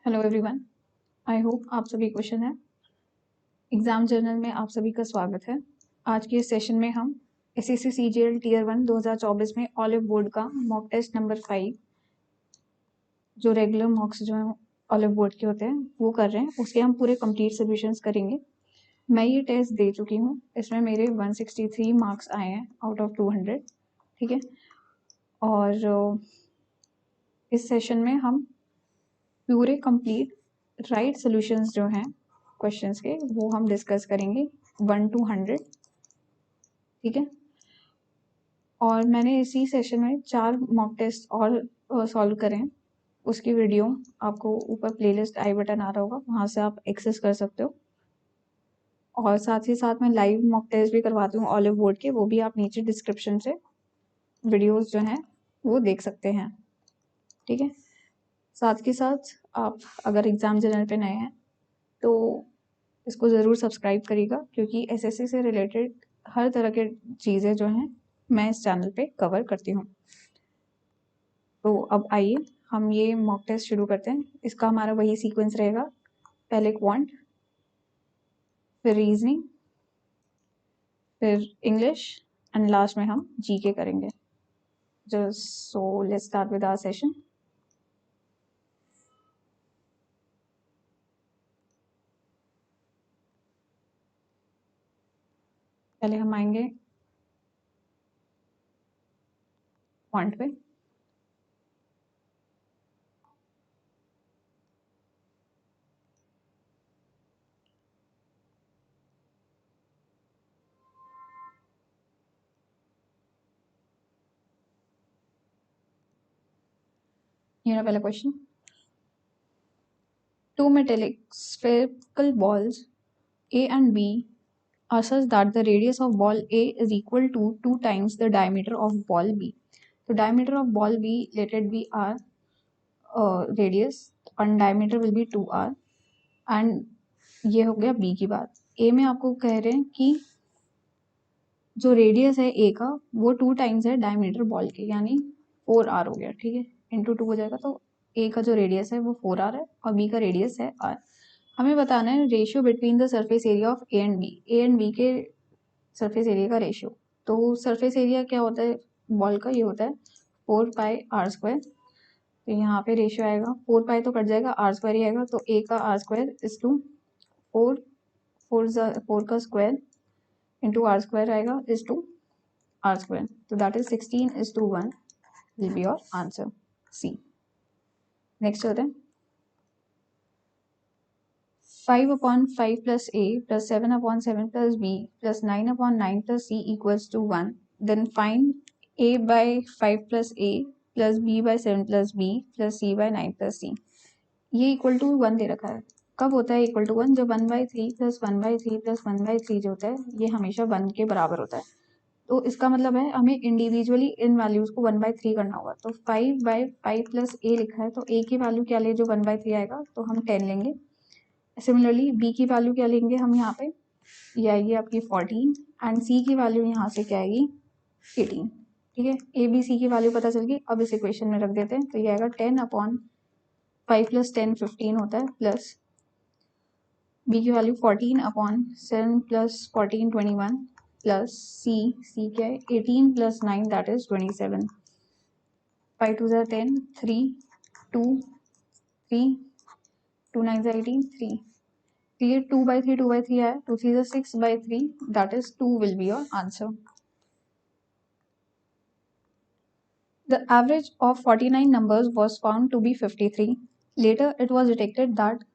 Hello everyone, I hope आप सभी question हैं। एग्जाम जर्नल में आप सभी का स्वागत है। आज के इस सेशन में हम एसएससी सीजीएल टीयर 1 2024 में ऑलिव बोर्ड का मॉक टेस्ट नंबर 5 जो रेगुलर मॉक्स जो हैं ऑलिव बोर्ड के होते हैं वो कर रहे हैं। उसके हम पूरे कंप्लीट सॉल्यूशंस करेंगे। मैं ये टेस्ट दे चुकी हूँ, इसमें मेरे 163 मार्क्स आए हैं आउट ऑफ 200। ठीक है, और इस सेशन में हम पूरे कंप्लीट राइट सॉल्यूशंस जो हैं क्वेश्चंस के वो हम डिस्कस करेंगे 1 to 100। ठीक है, और मैंने इसी सेशन में 4 मॉक टेस्ट और सॉल्व करे हैं। उसकी वीडियो आपको ऊपर प्लेलिस्ट आई बटन आ रहा होगा, वहाँ से आप एक्सेस कर सकते हो। और साथ ही साथ मैं लाइव मॉक टेस्ट भी करवाती हूँ ऑलिव बोर्ड के, वो भी आप नीचे डिस्क्रिप्शन से वीडियोस जो हैं वो देख सकते हैं। ठीक है, साथ ही साथ आप अगर एग्ज़ाम जर्नल पे नए हैं तो इसको ज़रूर सब्सक्राइब करिएगा, क्योंकि एसएससी से रिलेटेड हर तरह के चीज़ें जो हैं मैं इस चैनल पे कवर करती हूँ। तो अब आइए हम ये मॉक टेस्ट शुरू करते हैं। इसका हमारा वही सीक्वेंस रहेगा, पहले क्वांट, फिर रीजनिंग, फिर इंग्लिश एंड लास्ट में हम जीके करेंगे। Just so let's start with our session. पहले हम आएंगे क्वांट पे। ये रहा पहला question. Two metallic spherical balls A and B are such that the radius of ball A is equal to 2 times the diameter of ball B. So diameter of ball B, let it be R, radius, and diameter will be 2R. and ये हो गया B की बात। A में आपको कह रहे हैं कि जो रेडियस है A का वो 2 टाइम्स है डायमीटर बॉल के, यानी 4R हो गया। ठीक है, इंटू 2 हो जाएगा, तो A का जो रेडियस है वो 4R है और B का रेडियस है R। हमें बताना है ratio between the surface area of A and B के सरफेस एरिया का रेशियो। तो सरफेस एरिया क्या होता है बॉल का, ये होता है 4πr²। तो यहाँ पे रेशियो आएगा 4π तो कट जाएगा, r² ही आएगा, तो a का r² इज टू 4 का स्क्वायर इंटू r² आएगा इज टू r²। तो that is 16:1 will be your answer C. Next चलते हैं। 5/5 plus A plus 7/7 plus B plus 9/9 plus C equals to 1. Then find A by 5 plus A plus B by 7 plus B plus C by 9 plus C. ये equal to 1 दे रखा है। कब होता है equal to 1? जब 1/3 plus 1/3 plus 1/3 जो होता है ये हमेशा 1 के बराबर होता है। तो इसका मतलब है हमें इंडिविजुअली इन वैल्यूज को 1/3 करना होगा। तो 5/5 प्लस A लिखा है, तो A की वैल्यू क्या ले जो 1/3 आएगा, तो हम 10 लेंगे। सिमिलरली बी की वैल्यू क्या लेंगे हम यहाँ पे, ये आएगी आपकी 14, एंड सी की वैल्यू यहाँ से क्या आएगी 18। ठीक है, ए बी सी की वैल्यू पता चल गई। अब इस इक्वेशन में रख देते हैं, तो ये आएगा 10/5 प्लस 10 15 होता है, प्लस बी की वैल्यू 14/7 प्लस 14 21, प्लस सी क्या है 18 प्लस 9 दैट इज 27। 5 2 10, 3 2 3 2 9 18 3। तो ये 2/3 आया, 2 3 6/3, that is 2 will be your answer. The average of 49 numbers was found to be 53. Later it was detected that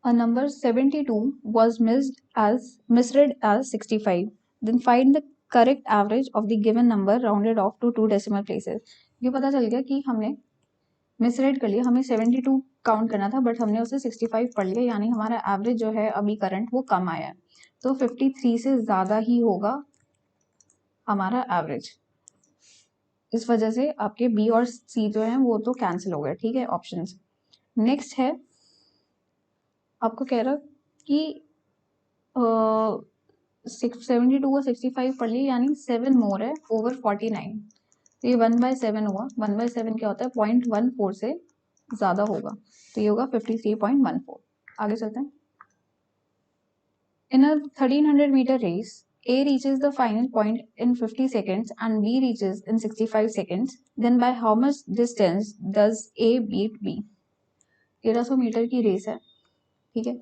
a number 72 was misread as 65. Then find the correct average of the given number rounded off to 2 decimal places. ये पता चल गया कि हमने misread कर लिया, हमें 72 count करना था बट हमने उसे 65 पढ़ लिया, यानी हमारा एवरेज जो है अभी करंट वो कम आया है। तो 53 से ज़्यादा ही होगा हमारा एवरेज। इस वजह से आपके बी और सी जो हैं वो तो कैंसिल हो गए। ठीक है, ऑप्शंस। नेक्स्ट है, आपको कह रहा कि 72 को 65 पढ़ लिया, यानी 7 मोर है ओवर 49। तो ये 1/7 हुआ। 1/7 क्या होता है 0.14 से ज़्यादा होगा, तो ये होगा 53.14। आगे चलते हैं। In a 1300 meter race, A reaches the final point in 50 seconds and B reaches in 65 seconds. Then by how much distance does A beat B? 1300 metre की रेस है, ठीक है,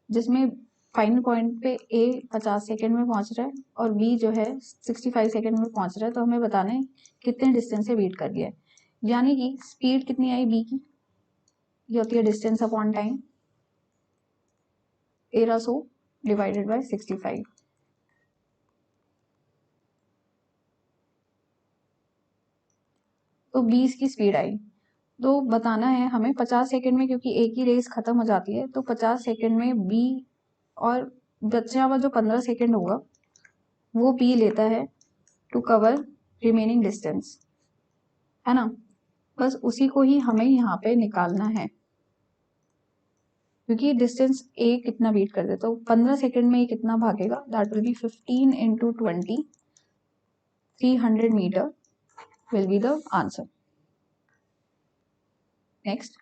जिसमें फाइनल पॉइंट पे A 50 सेकंड में पहुंच रहा है और B जो है 65 सेकंड में पहुंच रहा है। तो हमें बताना है कितने डिस्टेंस से बीट कर दिया है, यानी कि स्पीड कितनी आई B की, ये होती है distance upon time, 1300 divided by 65। तो 20 की स्पीड आई। तो बताना है हमें 50 सेकंड में, क्योंकि एक ही रेस खत्म हो जाती है, तो 50 सेकंड में बी और बचा हुआ जो 15 सेकंड होगा वो बी लेता है टू कवर रिमेनिंग डिस्टेंस, है ना। बस उसी को ही हमें यहाँ पे निकालना है, क्योंकि डिस्टेंस ए कितना बीट कर दे, तो 15 सेकंड में ये कितना भागेगा, that will be 15 into 20, 300 meter will be the answer. Next,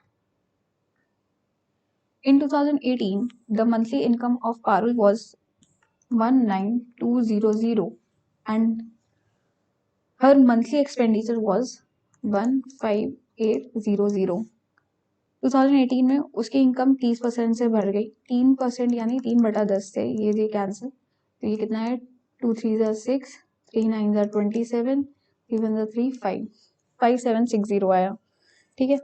in 2018, the monthly income of Parul was 19200 and her monthly expenditure was 15800. 2018 में उसकी इनकम 30% से बढ़ गई, 3% यानी 3/10 से, ये कैंसिल, तो ये कितना है, 2 3 6, 3 9 27, 3 1 3 5, 5760 आया, ठीक है।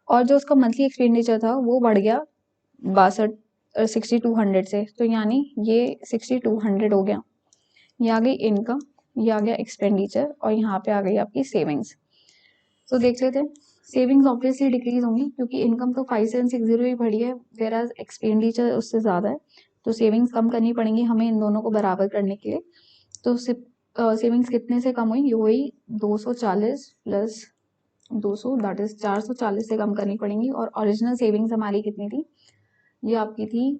और जो उसका मंथली एक्सपेंडिचर था वो बढ़ गया 6200 से, तो यानी ये 6200 हो गया। ये आ गई इनकम, ये आ गया एक्सपेंडिचर और यहाँ पे आ गई आपकी सेविंग्स। तो देख लेते हैं, सेविंग्स ऑब्वियसली डिक्रीज होंगी क्योंकि इनकम तो 5760 ही बढ़ी है, वेराज एक्सपेंडिचर उससे ज़्यादा है, तो सेविंग्स कम करनी पड़ेंगी हमें इन दोनों को बराबर करने के लिए। तो सेविंग्स कितने से कम हुई, ये हुई 240 प्लस 200, दैट इज 440 से कम करनी पड़ेंगी। और ओरिजिनल सेविंग्स हमारी कितनी थी, ये आपकी थी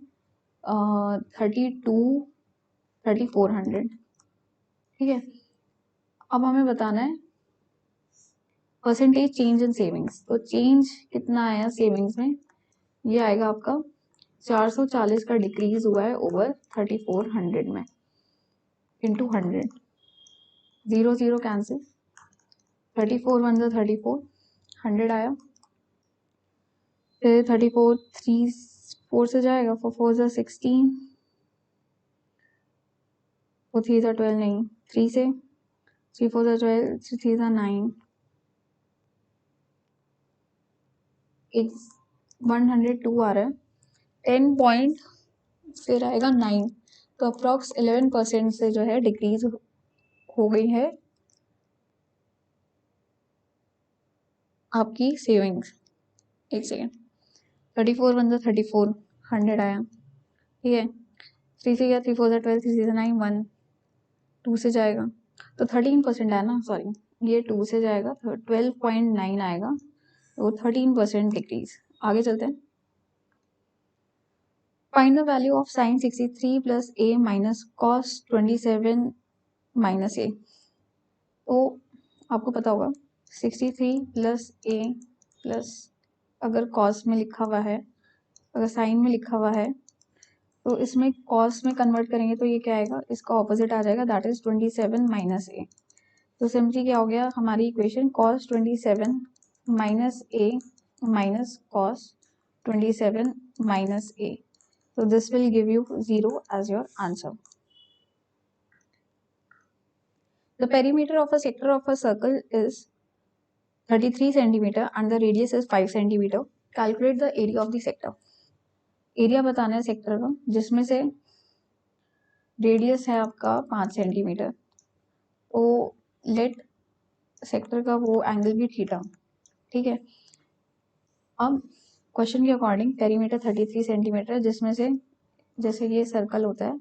3400, ठीक है। अब हमें बताना है परसेंटेज चेंज इन सेविंग्स, तो चेंज कितना आया सेविंग्स में, ये आएगा आपका 440 का डिक्रीज हुआ है ओवर 3400 में, इंटू 100, 0 0 कैंसिल, 34 1 34, 100 आया, फिर 34 3 4 से जाएगा, 4 4 16, 4 3 12 नहीं, 3 से, 3 4 12, 3 3 9, 102 आ रहा है, 10 पॉइंट फिर आएगा 9, तो अप्रॉक्स 11% से जो है डिक्रीज हो गई है आपकी सेविंग्स। एक सेकेंड, 34 1 34, 100 आया, ठीक है, 3 से गया, 3 4 12, 3 6 9, 1 2 से जाएगा, तो 13% आया ना, सॉरी ये 2 से जाएगा, तो 12.9 आएगा, तो 13% डिक्रीज। आगे चलते हैं। Find the value of sine 63 plus A minus cos 27 minus A. तो आपको पता होगा 63 प्लस ए प्लस, अगर कॉस में लिखा हुआ है, अगर साइन में लिखा हुआ है, तो इसमें कॉस में कन्वर्ट करेंगे तो ये क्या आएगा, इसका ऑपोजिट आ जाएगा, दैट इज 27 माइनस ए। तो सिंपली क्या हो गया हमारी equation, cos 27 minus A minus cos 27 minus A. So this will give you 0 as your answer. The perimeter of a sector of a circle is 33 centimeter and the radius is 5 centimeter. Calculate the area of the sector. Area बताना है sector का जिसमें से radius है आपका 5 centimetre, तो late sector का वो एंगल भी थीटा, ठीक है। अब क्वेश्चन के अकॉर्डिंग पेरीमीटर 33 सेंटीमीटर है, जिसमें से जैसे ये सर्कल होता है,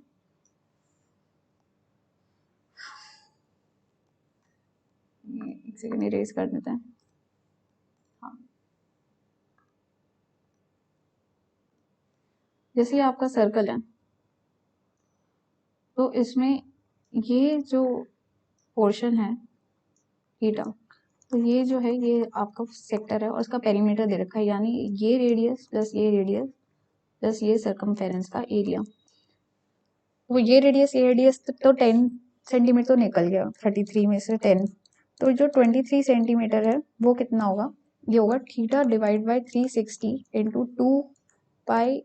एक सेकेंड इरेज कर देते हैं, हाँ, जैसे आपका सर्कल है, तो इसमें ये जो पोर्शन है थीटा, तो ये जो है ये आपका सेक्टर है और उसका पेरीमीटर दे रखा है, यानी ये रेडियस प्लस ये रेडियस प्लस ये सर्कमफेरेंस का एरिया। वो ये रेडियस तो 10 सेंटीमीटर तो निकल गया, 33 में से 10, तो जो 23 सेंटीमीटर है वो कितना होगा, ये होगा theta divide by 360 into 2 pi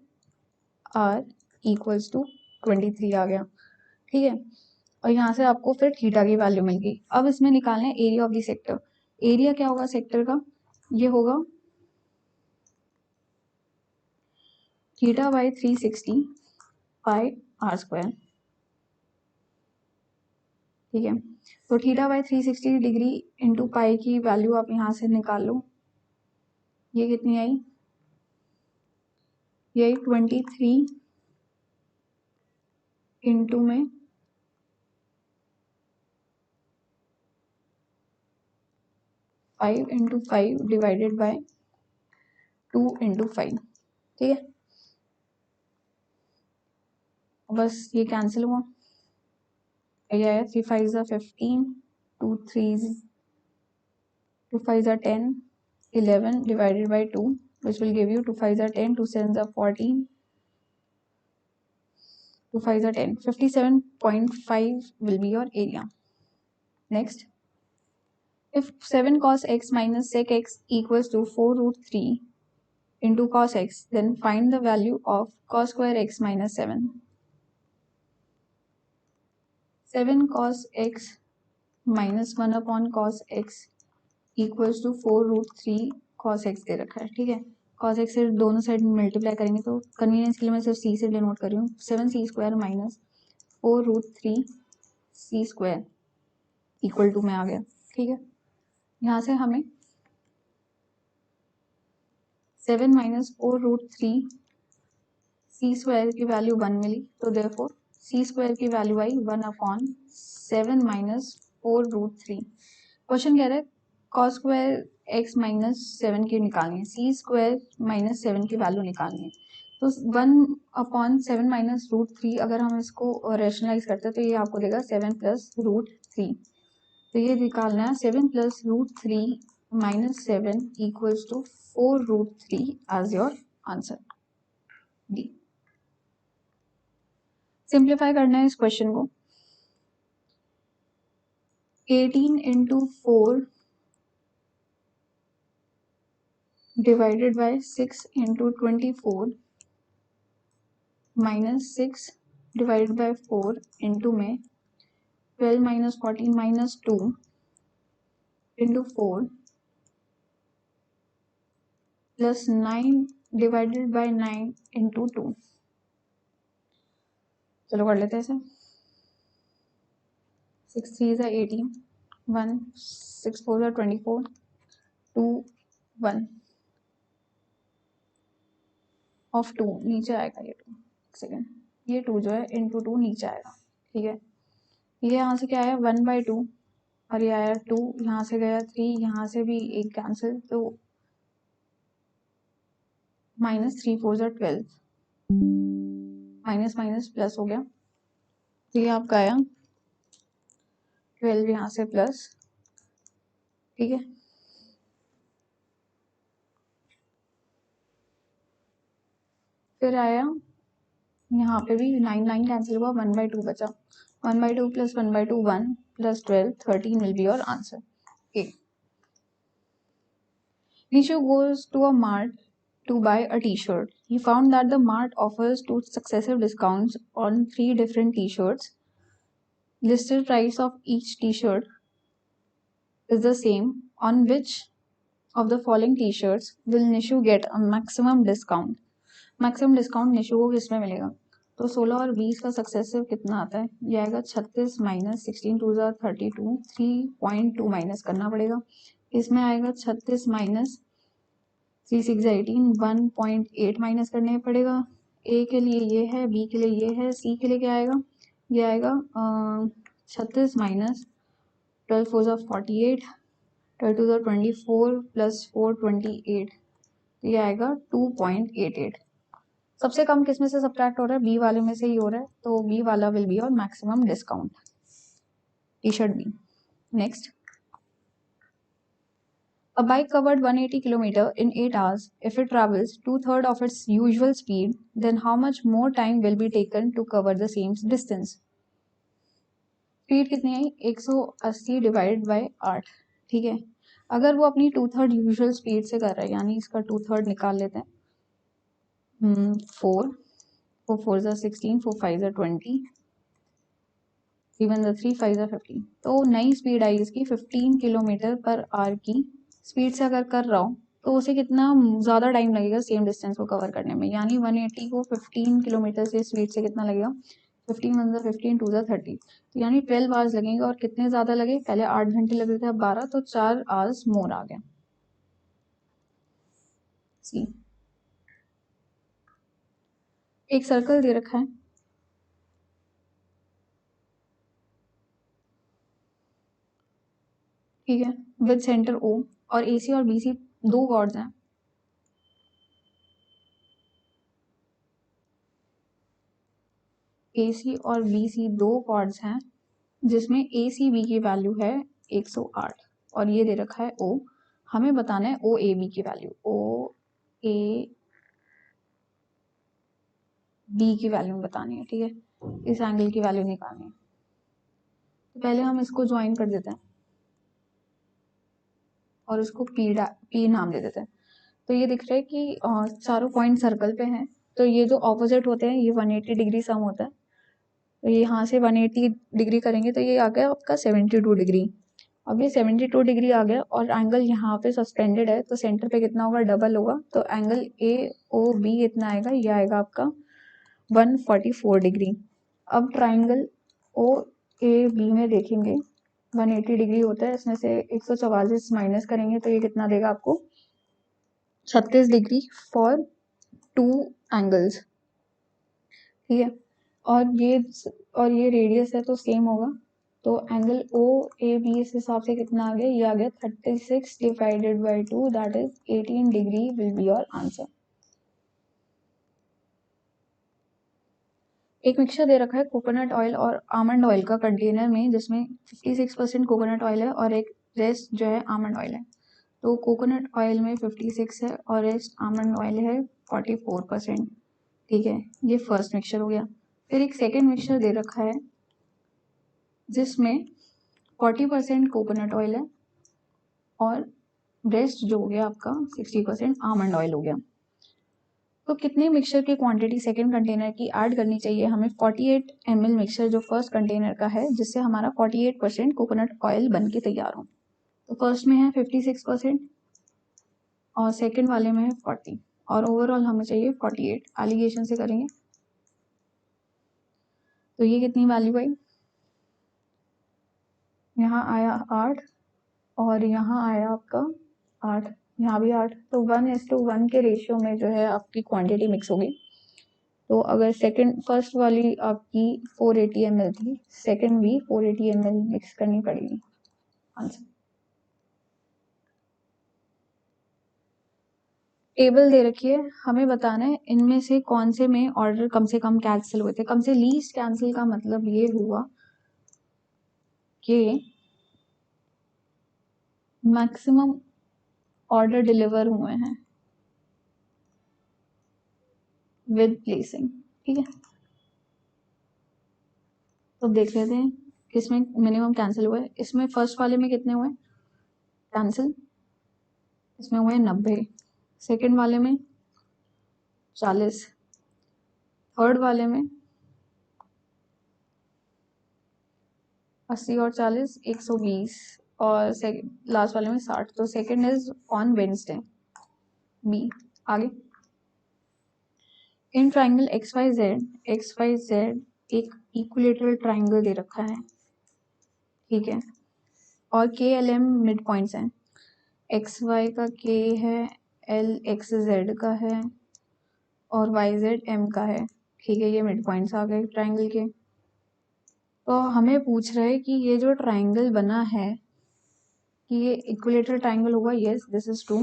r equals to 23 आ गया, ठीक है। और यहाँ से आपको फिर थीटा की वैल्यू मिल गई। अब इसमें निकालना है area of the sector. Area क्या होगा सेक्टर का, ये होगा theta by 360 pi r square, ठीक है। तो theta by 360 degree into pi की वैल्यू आप यहाँ से निकाल लो, ये कितनी आई, ये आई 23 इंटू में 5 इंटू 5 डिवाइडेड बाय 2 इंटू 5, ठीक है। बस ये कैंसिल हुआ, ये आया 3 5 15, 2 3 2 5 10, 11 divided by 2, which will give you 2 5 10, 2 7 14, 2 5 10, 57.5 will be your area. Next, if 7 cos x minus sec x equals to 4 root 3 into cos x, then find the value of cos square x minus 7. 7 cos x minus 1 upon cos x equals to 4 root 3 cos x दे रखा है, ठीक है। cos x से दोनों side multiply करेंगे तो convenience के लिए मैं सिर्फ c से डिनोट कर रही हूँ, 7c square minus 4 root 3 c square equal to में आ गया, ठीक है। यहाँ से हमें 7 माइनस 4 रूट 3 c स्क्वायर की वैल्यू 1 मिली, तो देयरफॉर c स्क्वायर की वैल्यू आई 1 अपॉन 7 माइनस 4 रूट 3। क्वेश्चन कह रहा है cos स्क्वायर x माइनस 7 की निकालनी है, c स्क्वायर माइनस 7 की वैल्यू निकालनी है। तो 1 अपॉन 7 माइनस रूट 3 अगर हम इसको रेशनलाइज करते हैं तो ये आपको देगा 7 प्लस रूट 3। तो ये निकालना है 7 plus root 3 minus 7 equals to 4 root 3 as your answer D. Simplify करना है इस क्वेश्चन को, 18 into 4 divided by 6 into 24 minus 6 divided by 4 into में 12 minus 14 minus 2 into 4 plus 9 divided by 9 into 2। चलो कर लेते हैं इसे, 6 3 is 18, 1 6 4 is 24, 2 1 ऑफ 2 नीचे आएगा, ये 2 सेकेंड, ये 2 जो है इंटू 2 नीचे आएगा, ठीक है। ये यहाँ से क्या आया 1/2 और ये आया 2, यहाँ से गया 3, यहाँ से भी एक कैंसिल, तो minus 3 4 is 12, minus minus plus हो गया, तो ये आपका आया 12 यहाँ से प्लस, ठीक है। फिर आया यहाँ पे भी 9 9 कैंसिल हुआ, 1/2 बचा, 1/2 plus 1/2 1 plus 12 13 will be your answer A. Nishu goes to a mart to buy a t-shirt. He found that the mart offers 2 successive discounts on 3 different t-shirts. Listed price of each t-shirt is the same. On which of the following t-shirts will Nishu get a maximum discount? Maximum discount Nishu को किस में मिलेगा, तो 16 और 20 का successive कितना आता है, ये आएगा 36 माइनस 16 2 ज़ा 32, 3.2 माइनस करना पड़ेगा, इसमें आएगा 36 माइनस 3 6 18, 1.8 माइनस करने पड़ेगा। ए के लिए ये है, बी के लिए ये है, सी के लिए क्या आएगा, ये आएगा 36 माइनस 12 4 ज़ा 48, 12 2 ज़ा 24 प्लस 4 28, ये आएगा 2.88। सबसे कम किस में से सब्ट्रैक्ट हो रहा है, बी वाले में से ही हो रहा है, तो बी वाला विल बी और maximum discount, T shirt B. Next, A bike covered 180 km in 8 hours. If it travels 2/3 of its usual speed, then how much more time will be taken to cover the same distance? Speed कितनी आई 180 divided by 8, ठीक है। अगर वो अपनी 2/3 usual speed से कर रहा है, यानी इसका 2/3 निकाल लेते हैं। 4 4 ज़ा 16, 4 5 ज़ा 20, 3 1 ज़ा 3, 5 ज़ा 15। तो नई स्पीड आई इसकी 15 किलोमीटर पर आवर की स्पीड से अगर कर रहा हो तो उसे कितना ज़्यादा टाइम लगेगा सेम डिस्टेंस को कवर करने में, यानी 180 को 15 किलोमीटर से स्पीड से कितना लगेगा 15 1 ज़ा 15, 2 ज़ा 30, तो यानी 12 आवर्स लगेंगे। और कितने ज़्यादा लगे, पहले 8 घंटे लग रहे थे, अब 12, तो 4 आवर्स मोर आ गया। सी एक सर्कल दे रखा है, ठीक है, विद सेंटर ओ, और AC और BC दो कॉर्ड्स हैं। AC और BC दो कॉर्ड्स हैं जिसमें ACB की वैल्यू है 108 और ये दे रखा है O। हमें बताना है OAB की वैल्यू, OAB की वैल्यू बतानी है, ठीक है, इस एंगल की वैल्यू निकालनी है। तो पहले हम इसको ज्वाइन कर देते हैं और उसको P नाम दे देते हैं। तो ये दिख रहा है कि चारों पॉइंट सर्कल पे हैं, तो ये जो ऑपोजिट होते हैं ये 180 डिग्री सम होता है। तो ये यहाँ से 180 डिग्री करेंगे तो ये आ गया आपका 72 डिग्री। अब ये 72 डिग्री आ गया और एंगल यहाँ पे सस्पेंडेड है, तो सेंटर पे कितना होगा, डबल होगा, तो एंगल AOB कितना आएगा, ये आएगा आपका 144 डिग्री। अब ट्राइंगल OAB में देखेंगे 180 डिग्री होता है, इसमें से 144 माइनस करेंगे तो ये कितना देगा आपको 36 डिग्री फॉर 2 एंगल्स, ठीक है। और ये रेडियस है तो सेम होगा, तो एंगल OAB इस हिसाब से कितना आ गया, ये आ गया 36 divided by 2, that is 18 degree will be your answer. एक मिक्सचर दे रखा है कोकोनट ऑयल और आमंड ऑयल का कंटेनर में, जिसमें 56% कोकोनट ऑयल है और एक रेस्ट जो है आमंड ऑयल है। तो कोकोनट ऑयल में 56 है और रेस्ट आमंड ऑयल है 44%, ठीक है, ये फर्स्ट मिक्सचर हो गया। फिर एक सेकेंड मिक्सचर दे रखा है जिसमें 40% कोकोनट ऑयल है और रेस्ट जो हो गया आपका 60% आमंड ऑयल हो गया। तो कितने मिक्सचर की क्वांटिटी सेकेंड कंटेनर की ऐड करनी चाहिए हमें 48 ml मिक्सचर जो फर्स्ट कंटेनर का है, जिससे हमारा 48% कोकोनट ऑयल बन के तैयार हो। तो फर्स्ट में है 56% और सेकेंड वाले में है 40 और ओवरऑल हमें चाहिए 48। एलिगेशन से करेंगे तो ये कितनी वैल्यू आई, यहाँ आया 8 और यहाँ आया आपका 8, यहाँ भी 8, तो 1:1 के रेशियो में जो है आपकी क्वांटिटी मिक्स होगी। तो अगर फर्स्ट वाली आपकी 480 ml थी, सेकेंड भी 480 ml मिक्स करनी पड़ेगी। आंसर टेबल दे रखी है, हमें बताना है इनमें से कौन से में ऑर्डर कम से कम कैंसिल हुए थे। कम से लीस्ट कैंसिल का मतलब ये हुआ कि मैक्सिमम ऑर्डर डिलीवर हुए हैं विद प्लेसिंग, ठीक है। तो देख लेते हैं किसमें मिनिमम कैंसिल हुए। इसमें फर्स्ट वाले में कितने हुए कैंसिल, इसमें हुए 90, सेकेंड वाले में 40, थर्ड वाले में 80 और 40 120 और लास्ट वाले में 60। तो second is on Wednesday, B. आगे इन ट्राइंगल XYZ एक इक्विलेटरल ट्राइंगल दे रखा है, ठीक है, और KLM मिड पॉइंट्स हैं। XY का K है, L XZ का है और YZ M का है, ठीक है, ये मिड पॉइंट्स आ गए ट्राइंगल के। तो हमें पूछ रहा है कि ये जो ट्राइंगल बना है कि ये इक्विलेटरल ट्राइंगल होगा, yes this is true.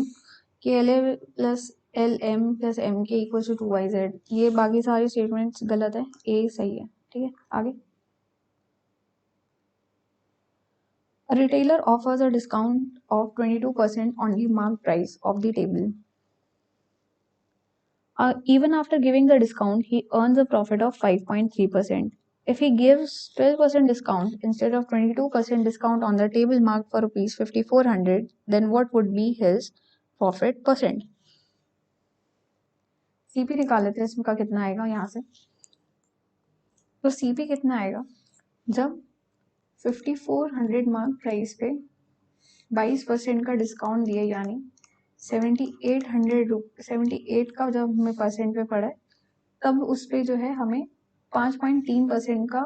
KLA plus LM plus MK equal to 2YZ, ये बाकी सारे स्टेटमेंट्स गलत है, A सही है, ठीक है। आगे A retailer offers a discount of 22% on the marked price of the table. Even after giving the discount, he earns a profit of 5.3%. If he gives 12% discount instead of 22% discount on the table marked for rupees 5400, then what would be his profit percent? CP निकाल लेते हैं, इसका कितना आएगा यहाँ से। तो CP कितना आएगा जब 5400 मार्क प्राइस पे 22% का डिस्काउंट दिए, यानी 78 का जब हमें परसेंट पे पड़ा है, तब उस पे जो है हमें 5.3% का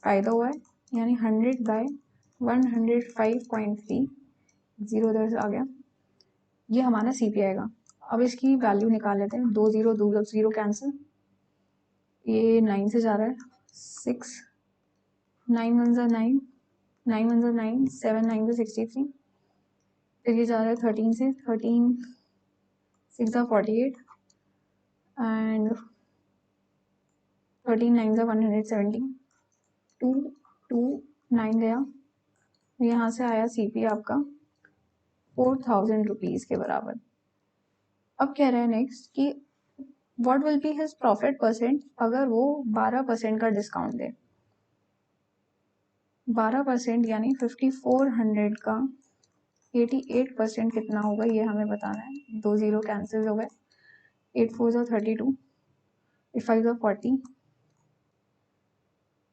फायदा हुआ है, यानी 100/105.3, जीरो उधर से आ गया, ये हमारा सीपी आएगा। अब इसकी वैल्यू निकाल लेते हैं। 2 0 2 0 कैंसिल, ये 9 से जा रहा है, 6 9 1 9 9 1 9 7 9 63, फिर ये जा रहा है 13 से, 13 6 48 एंड 13 9 170, 2 2 9 गया, यहाँ से आया सीपी आपका 4000 रुपीज के बराबर। अब कह रहे हैं नेक्स्ट कि what will be his profit percent अगर वो 12% का डिस्काउंट दे। 12% यानी 5400 का 88% कितना होगा, ये हमें बताना है। 2 0 कैंसिल हो गए, 8 4 32, 8 5 40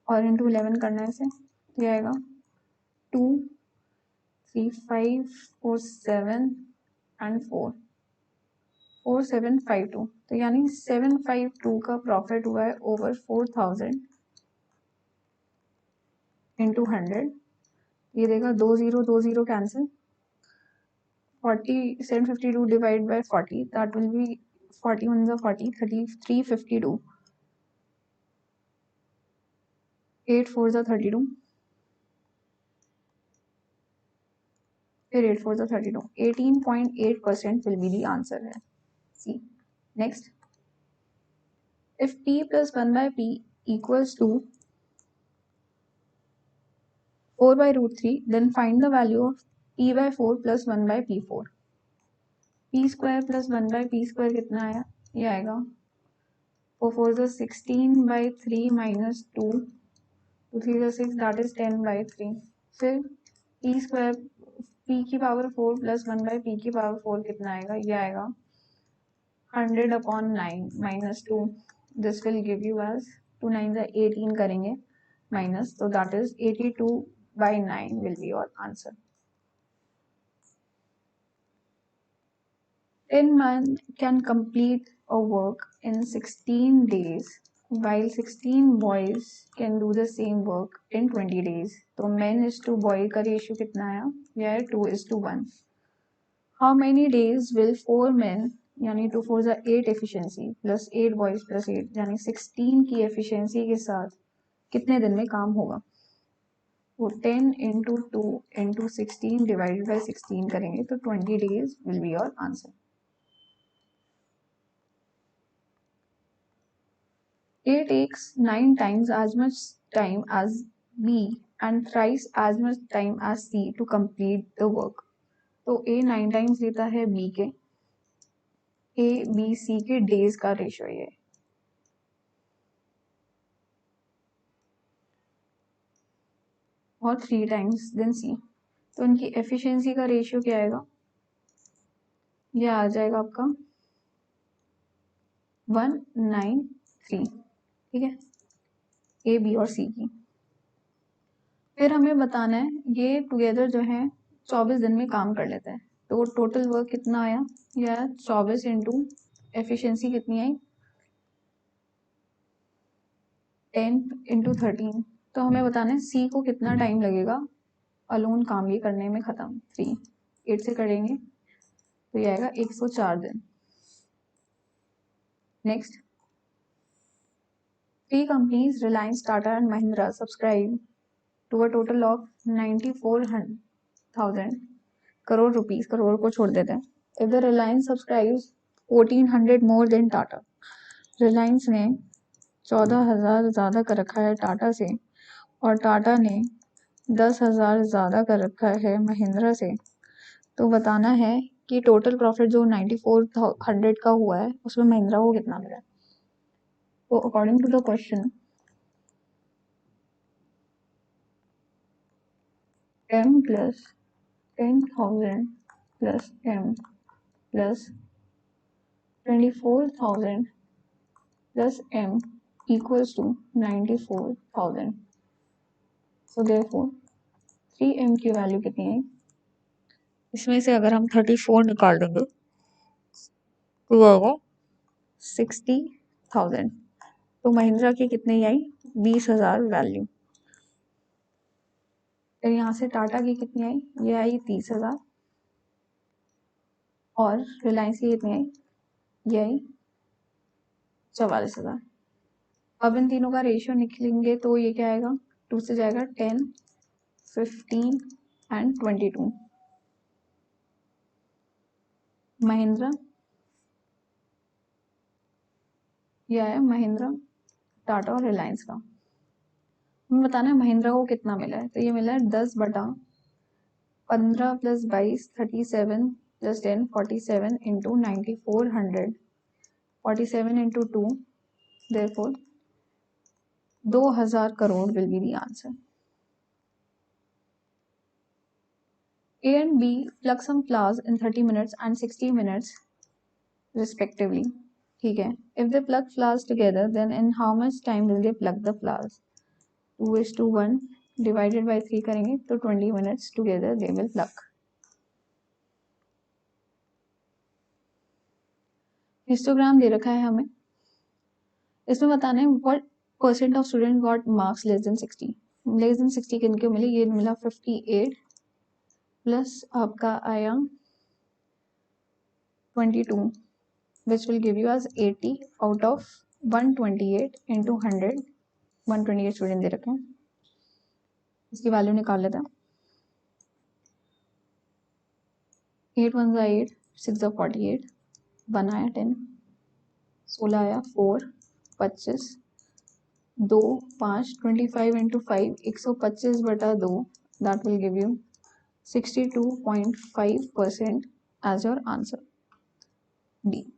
और इंटू 11 करना है इसे, ये आएगा 2 3 5 4 7 एंड 4 4752, तो यानी 752 का प्रॉफिट हुआ है ओवर 4000 इंटू 100। ये देगा 2 0 cancel, 752 divide by 40, that will B 41 40, 3352, 8 4 32, फिर 8 4 32, 18.8% will be the answer है C. Next, if P plus 1 by P equals to 4 by root 3, then find the value of P by 4 plus 1 by P4. P square plus 1 by P square कितना आया, ये आएगा 4 4 16 by 3 minus 2, 2 3 6, that is 10 by 3. फिर P square P की power 4 plus 1 by P की power 4 कितना आएगा, ये आएगा 100/9 minus 2, this will give you as 2 9 18 करेंगे minus, so that is 82/9 will be your answer. 10 men can complete a work in 16 days while 16 boys can do the same work in 20 days. तो men is to boy का ratio कितना आया, यह है 2:1. How many days will 4 men यानी 2 4 8 efficiency plus 8 boys plus 8 यानी 16 की efficiency के साथ कितने दिन में काम होगा? वो 10 into 2 into 16 divided by 16 करेंगे तो 20 days will be your answer. A takes 9 times as much time as B and thrice as much time as C to complete the work. तो A 9 times लेता है B के, A B C के days का ratio ये, और 3 times then C, तो इनकी एफिशिएंसी का रेशियो क्या आएगा, ये आ जाएगा आपका 193, ठीक है, A B और C की। फिर हमें बताना है ये टुगेदर जो है 24 दिन में काम कर लेते हैं, तो टोटल वर्क कितना आया, यह 24 इंटू एफिशिएंसी कितनी आई 10 इंटू 13, तो हमें बताना है सी को कितना टाइम लगेगा अलोन काम ये करने में खत्म। 3 8 से करेंगे तो ये आएगा 104 दिन। Next, 3 companies Reliance, Tata and Mahindra subscribe to a total of 94,000 crore rupees, crore को छोड़ देते हैं। If the Reliance subscribes 1400 more than Tata, Reliance ने 14,000 ज़्यादा कर रखा है टाटा से और टाटा ने 10,000 ज़्यादा कर रखा है महिंद्रा से, तो बताना है कि टोटल प्रॉफिट जो 9400 का हुआ है उसमें महिंद्रा को कितना मिला है। तो according to the question, m plus 10,000 plus m plus 24,000 plus m equals to 94,000. So therefore 3m की वैल्यू कितनी है? इसमें से अगर हम 34 निकाल देंगे तो आएगा 60,000। तो महिंद्रा की कितनी आई? 20,000 वैल्यू। फिर यहाँ से टाटा की कितनी आई? ये आई 30,000। और रिलायंस की कितनी आई? ये आई 44,000। अब इन तीनों का रेशियो निकलेंगे तो ये क्या आएगा? 2 से जाएगा 10, 15 एंड 22। महिंद्रा, यह है महिंद्रा, टाटा और रिलायंस का। हमें बताना है महिंद्रा को कितना मिला है। तो ये मिला है 10/15 + 22 37 + 10 47 × 9400 47 × 2, therefore 2,000 crore will be the answer. A and B pluck some flowers in 30 minutes and 60 minutes respectively. ठीक है, if they pluck flowers together, then in how much time will they pluck the flowers? 2:1 divided by 3 करेंगे तो 20 minutes together they will pluck. Histogram दे रखा है हमें, इसमें बताना है what % of student got marks less than 60. Less than 60 किनको मिले? ये मिला 58 प्लस आपका आया 22, which will give you as 80 out of 128 into 100. 128 student they रखे हैं, इसकी वैल्यू निकाल लेते हैं। 8 1 8, 6 48, 1 आया 10, 16 आया 4, 25, 2 5, 25 into 5, 125/2, that will give you 62.5% as your answer. D.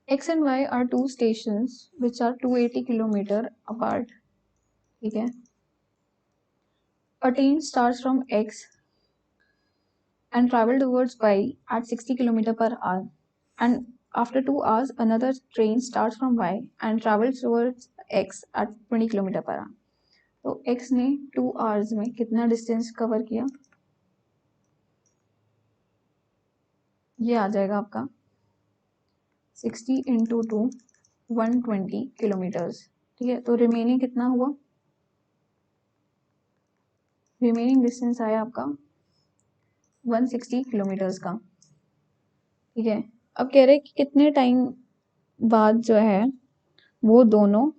X and Y are two stations which are 280 km apart. ठीक है, a train starts from X and travel towards Y at 60 km per hour, and after 2 hours another train starts from Y and travels towards X at 20 km per hour. तो X ने 2 hours में कितना distance cover किया? ये आ जाएगा आपका 60 × 2 120 kilometres. ठीक है, तो रिमेनिंग कितना हुआ? रिमेनिंग डिस्टेंस आया आपका 160 किलोमीटर्स का। ठीक है, अब कह रहे हैं कि कितने टाइम बाद जो है वो दोनों,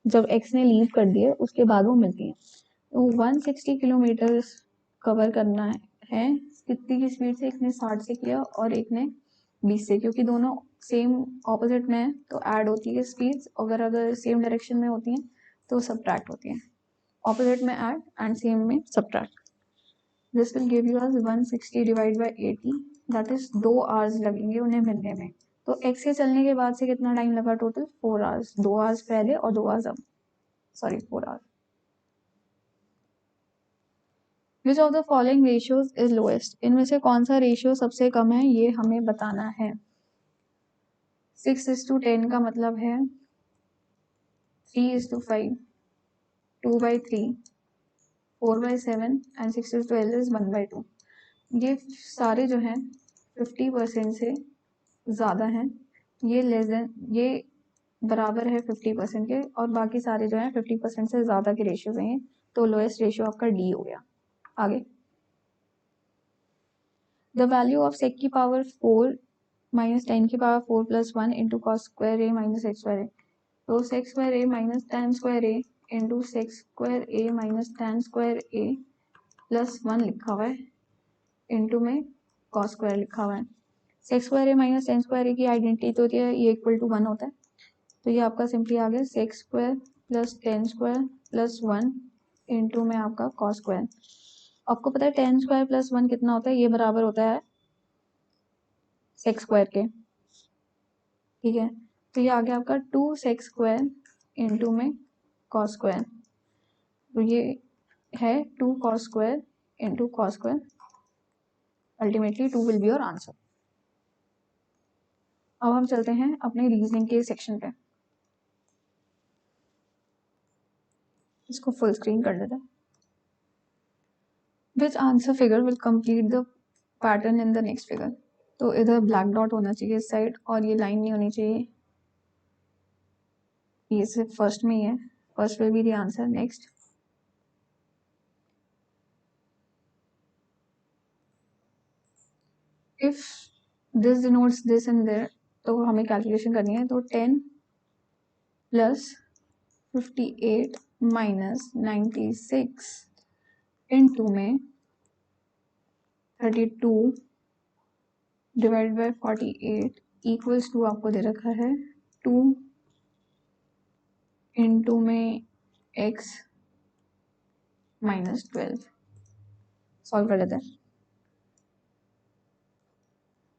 जब एक्स ने लीव कर दिया उसके बाद वो मिलती हैं। तो 160 किलोमीटर्स कवर करना है कितनी की स्पीड से? एक ने 60 से किया और एक ने 20 से, क्योंकि दोनों सेम ऑपोजिट में है तो ऐड होती है स्पीड्स, अगर सेम डायरेक्शन में होती हैं तो सब्ट्रैक्ट होती हैं। ऑपोजिट में ऐड एंड सेम में subtract. This will give you as 160 divide by 80, that is 2 hours लगेंगे उन्हें मिलने में। तो एक्स के चलने के बाद से कितना टाइम लगा? टोटल 4 आवर्स, 2 आवर्स पहले और 2 आवर्स अब, sorry 4 hours. Which of the following ratios is lowest? इनमें से कौन सा रेशियो सबसे कम है ये हमें बताना है। 6:10 का मतलब है 3:5, 2/3, 4/7 एंड 6:12 इज 1/2। ये सारे जो हैं 50% से ज़्यादा हैं, ये लेस देन, ये बराबर है 50% के, और बाकी सारे जो हैं 50% से ज़्यादा के रेशियोज हैं। तो लोएस्ट रेशियो आपका डी हो गया। आगे, द वैल्यू ऑफ सेक की पावर 4 - 10 की पावर 4 + 1 इंटू कॉस स्क्वायर ए माइनस एक्स स्क्वायर ए। तो सेक स्क्वायर ए माइनस टैन स्क्वायर ए इंटू सेक स्क्वायर ए माइनस टैन स्क्वायर ए प्लस 1 लिखा हुआ है, इंटू में कॉस स्क्वायर लिखा हुआ है। सेक स्क्वायर ए माइनस टैन स्क्वायर ए की आइडेंटिटी होती है ये इक्वल टू 1 होता है, तो ये आपका सिंपली आ गया sec square plus tan square plus 1 into में आपका कॉस स्क्वायर। आपको पता है टेन स्क्वायर प्लस 1 कितना होता है, ये बराबर होता है सेक्स स्क्वायर के, ठीक है। तो ये आ गया आपका 2 सेक्स स्क्वायर इंटू में कॉस स्क्वायर, तो ये है 2 cos square into cos square, ultimately 2 will be your answer. अब हम चलते हैं अपने रीजनिंग के सेक्शन पे, इसको फुल स्क्रीन कर देते हैं। विच answer figure will complete the pattern in the next figure. तो इधर ब्लैक डॉट होना चाहिए इस साइड और ये लाइन नहीं होनी चाहिए, ये सिर्फ फर्स्ट में ही है, first will be the answer. Next, if this denotes this and there, तो हमें कैलकुलेशन करनी है। तो 10 प्लस 58 माइनस 96 इंटू में 32 डिवाइड बाय 48 इक्वल्स टू आपको दे रखा है 2 इंटू में x माइनस 12। सॉल्व कर लेते हैं।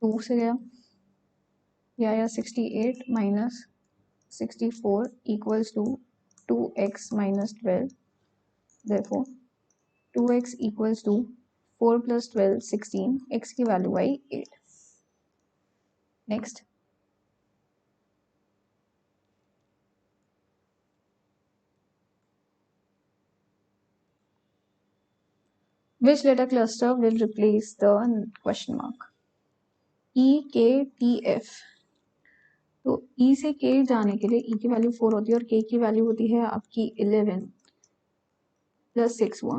2 से गया या 68 minus 64 equals to 2x minus 12, therefore 2x equals to 4 plus 12 16, x की value I 8। Next, which letter cluster will replace the question mark? E K T F। तो E से K जाने के लिए E की वैल्यू 4 होती है और K की वैल्यू होती है आपकी 11 प्लस 6 हुआ,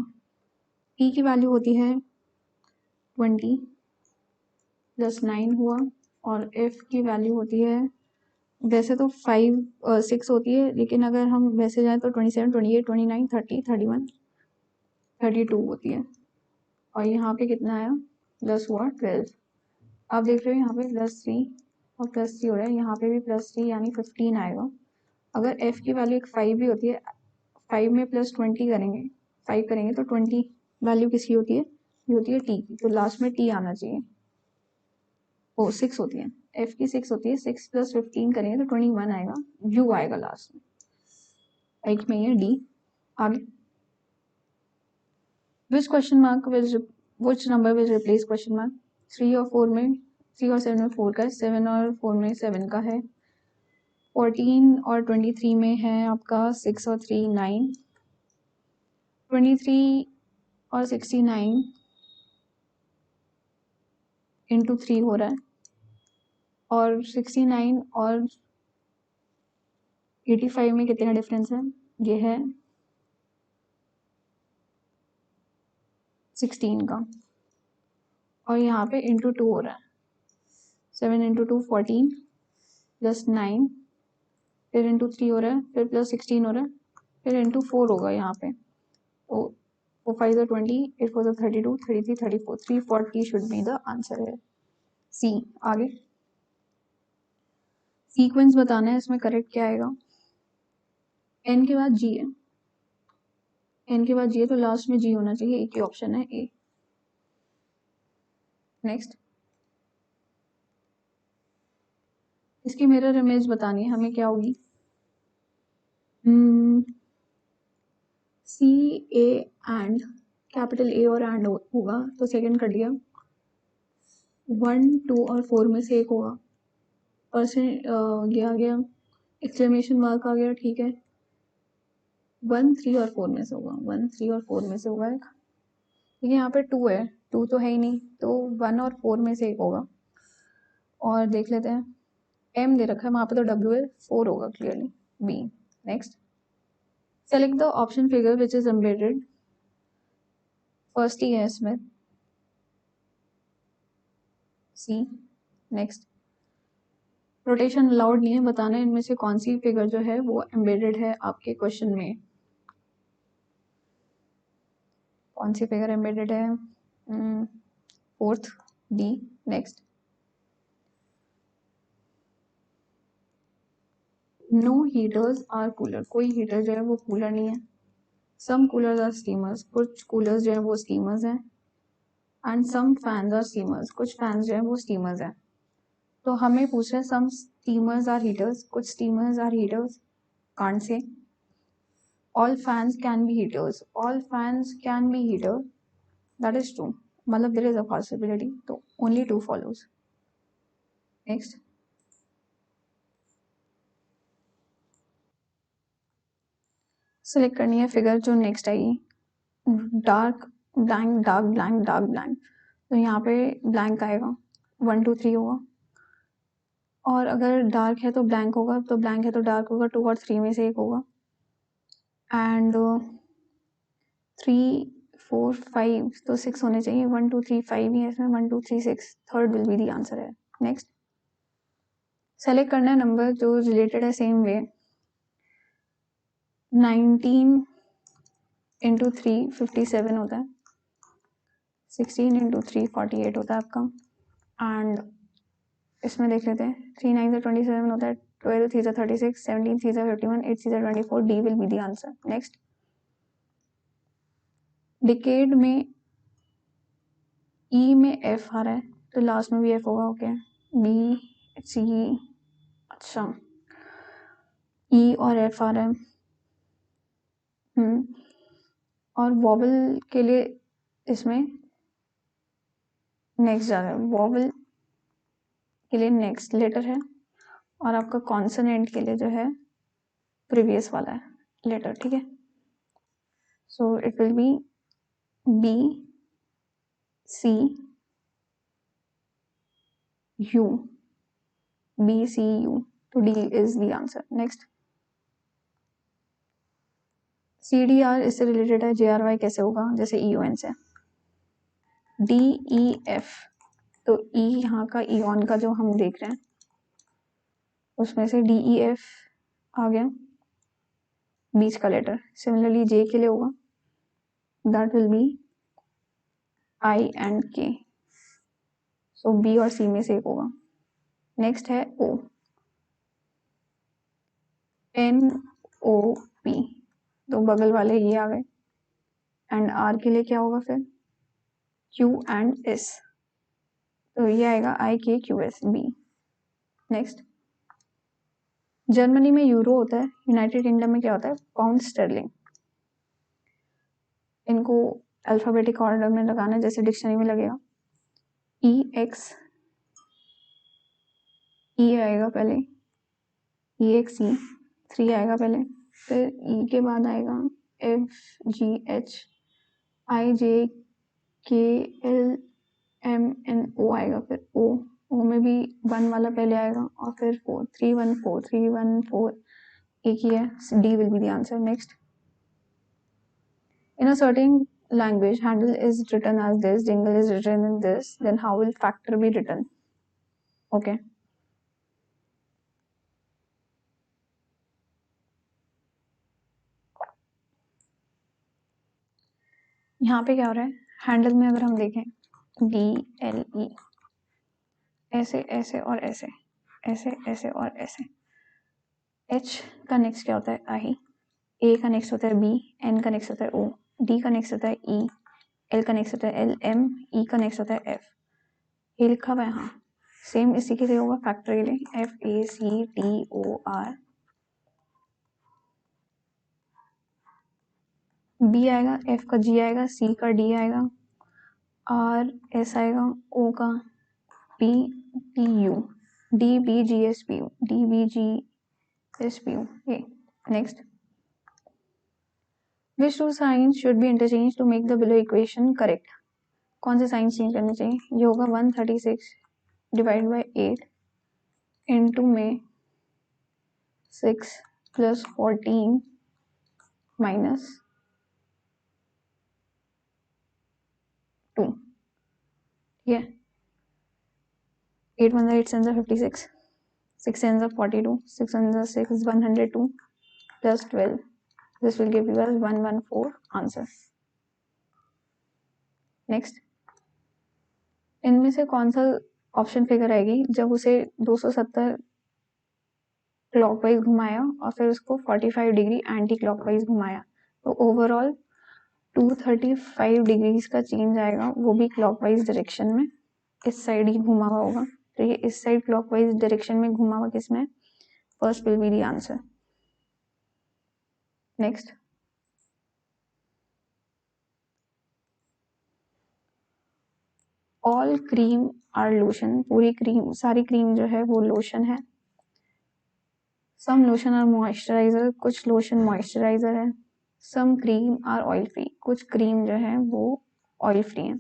T की वैल्यू होती है 20 प्लस 9 हुआ, और F की वैल्यू होती है वैसे तो 6 होती है, लेकिन अगर हम वैसे जाए तो 27 28 29 30 31 32 होती है। और यहाँ पे कितना आया, प्लस हुआ 12। आप देख रहे हो यहाँ पे +3 और +3 हो रहा है, यहाँ पे भी +3 यानी 15 आएगा। अगर f की वैल्यू एक 5 भी होती है, 5 में प्लस 20 करेंगे, 5 करेंगे तो 20 वैल्यू किसकी होती है, ये होती है t की, तो लास्ट में t आना चाहिए। ओ 6 होती है, f की 6 होती है, 6 प्लस 15 करेंगे तो 21 आएगा, u आएगा लास्ट में, राइट में ये d। आगे, which number will replace question mark? 3 और 4 में, 3 और 7 में 4 का है, 7 और 4 में 7 का है, 14 और 23 में है आपका 6 और 3 9, 23 और 69 इंटू 3 हो रहा है, और 69 और 85 में कितना डिफरेंस है, ये है 16 का, और यहाँ पे इंटू 2 हो रहा है, 7 इंटू 2 14 प्लस 9, फिर इंटू 3 हो रहा है, फिर प्लस 16 हो रहा है, फिर इंटू 4 होगा यहाँ पे, तो 4 5 20, 8 4 32, 33 34, 340 शुड बी द आंसर है, सी। आगे, सीक्वेंस बताना है, इसमें करेक्ट क्या आएगा, n के बाद g है, n के बाद g है तो लास्ट में g होना चाहिए, एक ही ऑप्शन है ए। नेक्स्ट, इसकी मिरर इमेज बतानी है हमें, क्या होगी, सी ए एंड, कैपिटल ए और एंड होगा, तो सेकंड कर दिया, 1 2 और 4 में से एक होगा, परसेंट ये आ गया, एक्सक्लेमेशन मार्क आ गया, ठीक है, 1 3 और 4 में से होगा, 1 3 और 4 में से होगा एक, ठीक है। यहाँ पे 2 है, 2 तो है ही नहीं, तो 1 और 4 में से एक होगा, और देख लेते हैं, m दे रखा है वहां पे तो w है, 4 होगा clearly, b। Next, select the option figure which is embedded, first ही है इसमें, सी। नेक्स्ट, रोटेशन अलाउड नहीं है, बताना है इनमें से कौन सी फिगर जो है वो एम्बेडेड है आपके क्वेश्चन में, कौन सी फिगर एम्बेडेड है, 4th D. Next, no heaters are coolers, कोई हीटर जो है वो कूलर नहीं है, सम कूलर्स आर स्टीमर्स, कुछ कूलर्स जो है वो स्टीमर्स हैं, and some fans are steamers, कुछ फैंस जो है वो स्टीमर्स हैं। तो हमें पूछ रहे हैं सम स्टीमर्स आर हीटर्स, कुछ steamers are heaters, can't say. All fans can be heaters, all fans can be heater, that is true, मतलब देयर इज अ पॉसिबिलिटी, तो only two follows. Next, select करनी है figure जो next आएगी, dark blank dark blank dark blank, तो यहाँ पे blank आएगा, 1 2 3 होगा, और अगर डार्क है तो ब्लैंक होगा, तो ब्लैंक है तो डार्क होगा, 2 और 3 में से एक होगा, एंड 3 4 5 तो 6 होने चाहिए, 1 2 3 5 ही है इसमें, 1 2 3 6, third will be the answer है। नेक्स्ट, सेलेक्ट करना है नंबर जो रिलेटेड है सेम वे, 19 इंटू 3 57 होता है, 16 इंटू 3 48 होता है आपका, एंड इसमें देख लेते हैं, 3 9 27 होता है, 12 3 36, 17 3 51, 8 3 24, D will be the answer. Next, decade में ई में एफ आ रहा है तो लास्ट में भी एफ होगा, ओके, बी सी, अच्छा ई और एफ आ रहा है, और वॉवल के लिए इसमें नेक्स्ट जा रहा है, वॉवल के लिए नेक्स्ट लेटर है, और आपका कॉन्सोनेंट के लिए जो है प्रीवियस वाला है लेटर, ठीक है। So it will be B C U, B C U, तो D is the answer. Next, C D R इससे रिलेटेड है, जे आर वाई कैसे होगा, जैसे ई ओ एन से, डी ई एफ, तो ई यहाँ का ईऑन का जो हम देख रहे हैं उसमें से डी ई एफ आ गया, बीच का लेटर। सिमिलरली जे के लिए होगा, that will be I and K, so B और सी में से एक होगा। नेक्स्ट है ओ, एन ओ पी, तो बगल वाले ये आ गए, एंड आर के लिए क्या होगा फिर, क्यू एंड एस, तो ये आएगा I K Q S B. Next, Germany में यूरो होता है, यूनाइटेड किंगडम में क्या होता है, पाउंड स्टर्लिंग। इनको अल्फाबेटिक ऑर्डर में लगाना है जैसे डिक्शनरी में लगेगा, ई एक्स, ई आएगा पहले, ई एक्स ई, 3 आएगा पहले, फिर ई के बाद आएगा एफ जी एच आई जे के एल एम एन ओ आएगा, फिर ओ में भी 1 वाला पहले आएगा, और फिर 4 3 1 4 3 1 4, एक ही है, D will be the answer. Next, in a certain language handle is written as this, jingle is written in this, then how will factor be written? Okay, यहाँ पे क्या हो रहा है, हैंडल में अगर हम देखें डी एल ई, ऐसे ऐसे और ऐसे, ऐसे ऐसे और ऐसे, एच का नेक्स्ट क्या होता है, आई, ए का नेक्स्ट होता है बी, एन का नेक्स्ट होता है ओ, डी का नेक्स्ट होता है ई, एल का नेक्स्ट होता है एल एम, ई का नेक्स्ट होता है एफ, ये लिखा हुआ है, हाँ सेम इसी के लिए होगा फैक्टर के लिए, F A C T O R, B आएगा, एफ का जी आएगा, सी का डी आएगा, आर एस आएगा, ओ का P T U, D B G S P U, D B G S P U, ये। Next, which two signs should be interchange to make the below equation correct, कौन से science change करने चाहिए, ये होगा 136 divide by 8 into में 6 plus 14 minus 2, ठीक है, 8 1 8 7 56, 6 7 42, 6 7 6 102 plus 12, this will give you as 114 answer. Next, इनमें से कौन सा ऑप्शन फिगर आएगी जब उसे 270 क्लॉकवाइज घुमाया और फिर उसको 45 डिग्री एंटी क्लॉकवाइज घुमाया, तो ओवरऑल 235 डिग्रीज का चेंज आएगा, वो भी क्लॉकवाइज डायरेक्शन में, इस साइड ही घुमा हुआ होगा। तो ये इस साइड क्लॉकवाइज डायरेक्शन में घुमा हुआ किसमें? First will be the answer. Next, all cream are lotion, पूरी क्रीम, सारी क्रीम जो है वो लोशन है। सम लोशन आर मॉइस्चराइजर, कुछ लोशन मॉइस्चराइजर है। Some cream are oil free, कुछ क्रीम जो है वो ऑयल फ्री है।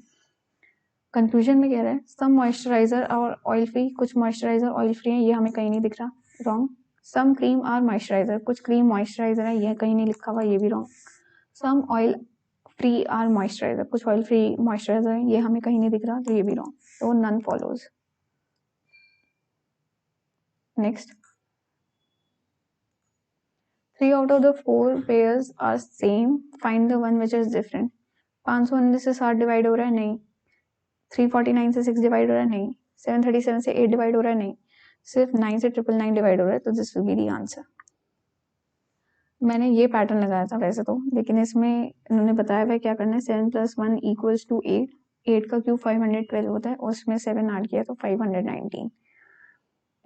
कंक्लूजन में कह रहा है सम मॉइस्चराइजर और ऑयल फ्री, कुछ मॉइस्चराइजर ऑयल फ्री है, ये हमें कहीं नहीं दिख रहा, wrong. Some cream are moisturiser, कुछ क्रीम मॉइस्चराइजर है, यह कहीं नहीं लिखा हुआ, ये भी wrong. Some oil free are moisturiser, कुछ ऑयल फ्री मॉइस्चराइजर है, ये हमें कहीं नहीं दिख रहा, तो ये भी रॉन्ग, तो none follows. Next, 3 out of the 4 pairs are same, find the one which is different। 519 से 7 डिवाइड हो रहा है, नहीं। 349 से 6 डिवाइड हो रहा है, नहीं। 737 से 8 डिवाइड हो रहा है, नहीं। सिर्फ 9 से 999 डिवाइड हो रहा है, तो this will be the answer. मैंने ये पैटर्न लगाया था वैसे तो, लेकिन इसमें इन्होंने बताया हुआ क्या करना है। 7 + 1 = 8, 8 का क्यूब 512 होता है, उसमें 7 ऐड किया तो 519।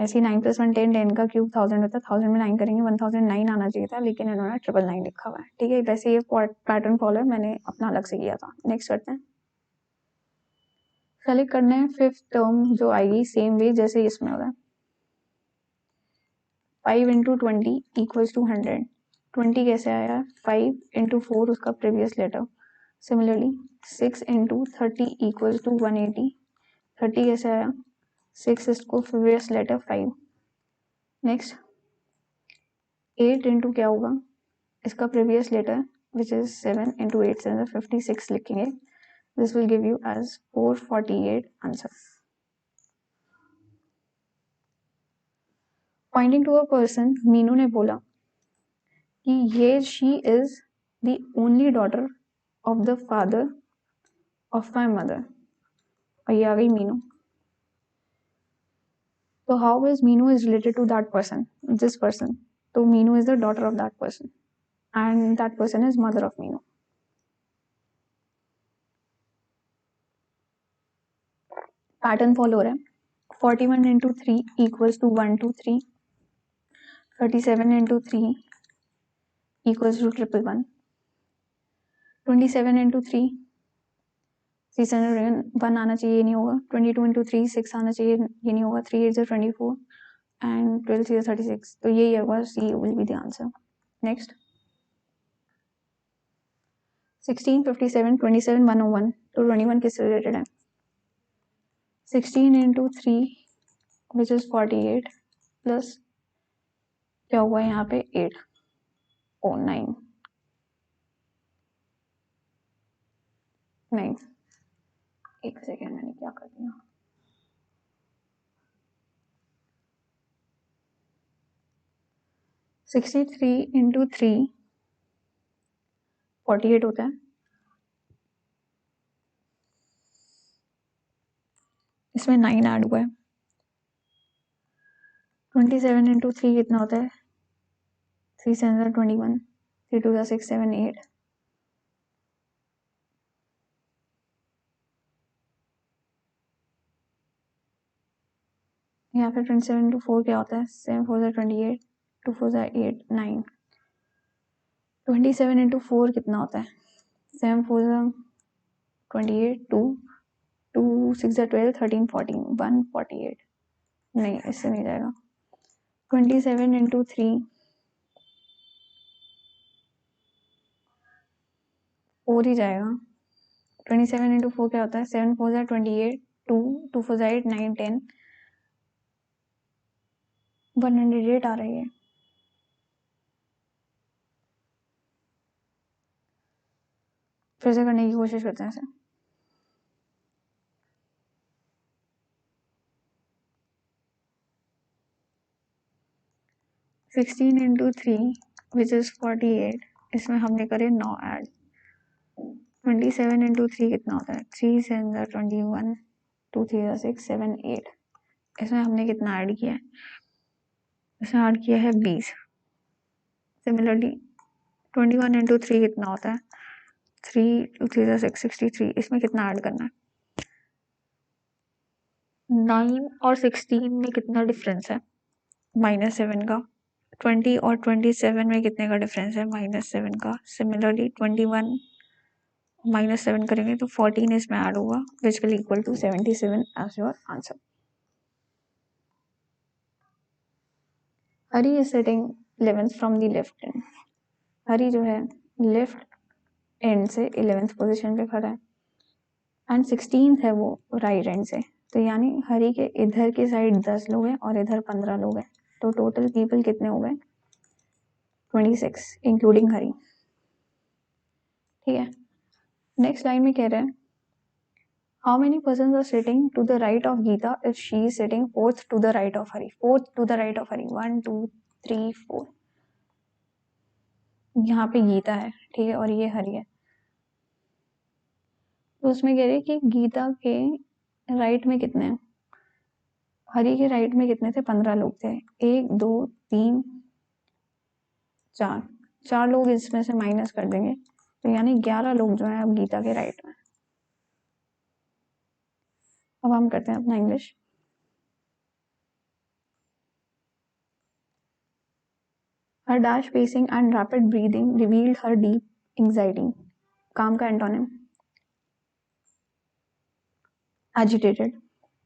ऐसे 9 + 1 10, 10 का क्यूब 1000 होता है, 1000 में 9 करेंगे 1009 आना चाहिए था, लेकिन इन्होंने 999 लिखा हुआ है। ठीक है, वैसे ये पैटर्न फॉलो है, मैंने अपना अलग से किया था। नेक्स्ट करते हैं, सेलेक्ट करना है 5th टर्म जो आएगी सेम वे जैसे इसमें होगा। 5 × 20 = 100। 20 कैसे आया? 5 × 4 उसका प्रीवियस लेटर। सिमिलरली 6 × 30 = 180। 30 कैसे आया? 6 इसको प्रीवियस लेटर 5। नेक्स्ट 8 × क्या होगा? इसका प्रीवियस लेटर विच इज 7 × 8 7 56 लिखेंगे। This will give you as 448 answer. Pointing to a person, Meenu ने बोला कि ये she is the only daughter of the father of my mother, और ये आ गई मीनू। तो how is Meenu is related to that person, this person? तो Meenu is the daughter of that person and that person is mother of Meenu. Pattern follow रहा है। 41 × 3 = 123। 37 × 3 = 111। 27 × 3 601 आना चाहिए, ये नहीं होगा। 22 × 3 6 आना चाहिए, ये नहीं होगा। 3 8 24 and 12 3 36, तो यही होगा, C will be the answer. Next 16 57 27 101, तो 21 किससे रिलेटेड है? 16 × 3 which is 48 प्लस क्या हुआ यहाँ पे 8 और 9 एक सेकेंड, मैंने क्या कर दिया? सिक्सटी 3 × 3 48 होता है, इसमें 9 ऐड हुआ है। 27 × 3 कितना होता है? 3 7 21, 3 2 6 7 8। यहाँ पे 27 × 4 क्या होता है? 7 4 28, 2 4 8 9। 27 × 4 कितना होता है? 7 4 28, 2 2 6 12 13 14 148। नहीं, इससे नहीं जाएगा। 27 × 3 4 ही जाएगा। 27 × 4 क्या होता है? 7 4 28, 2 2 4 8 9 10, 108 आ रही है। फिर से करने की कोशिश करते हैं इसे। सिक्सटीन × 3 विच इज 48, इसमें हमने करे 9 ऐड। 27 × 3 कितना होता है? 3 7 21, 2 3 6 7 8। इसमें हमने कितना ऐड किया है? इसमें ऐड किया है 20। सिमिलरली 21 इंटू 3 कितना होता है? 3 2 3 6 63। इसमें कितना ऐड करना है? 9 और 16 में कितना डिफरेंस है? -7 का। 20 और 27 में कितने का डिफरेंस है? -7 का। सिमिलरली 21 -7 करेंगे तो 14 इसमें ऐड होगा, which will equal to 77 as your answer. Hari is sitting 11th from the left end. Hari जो है लेफ्ट एंड से 11th पोजीशन पे खड़ा है एंड 16th है वो राइट एंड से। तो यानी हरी के इधर की साइड 10 लोग हैं और इधर 15 लोग हैं, तो टोटल पीपल कितने हो गए? 26 इंक्लूडिंग हरी। ठीक है, नेक्स्ट लाइन में कह रहे हैं how many person are sitting to the right of Geeta if she is sitting fourth to the right of Hari. Fourth to the right of Hari 1 2 3 4। यहाँ पे गीता है, ठीक है, और ये हरी है। तो उसमें कह रहे कि गीता के राइट में कितने हैं? हरी के राइट में कितने थे? 15 लोग थे। 1 2 3 4, 4 लोग इसमें से माइनस कर देंगे, तो यानी 11 लोग जो है अब गीता के राइट में। अब हम करते हैं अपना English. Her dash pacing and rapid breathing revealed her deep anxiety. काम का antonym agitated.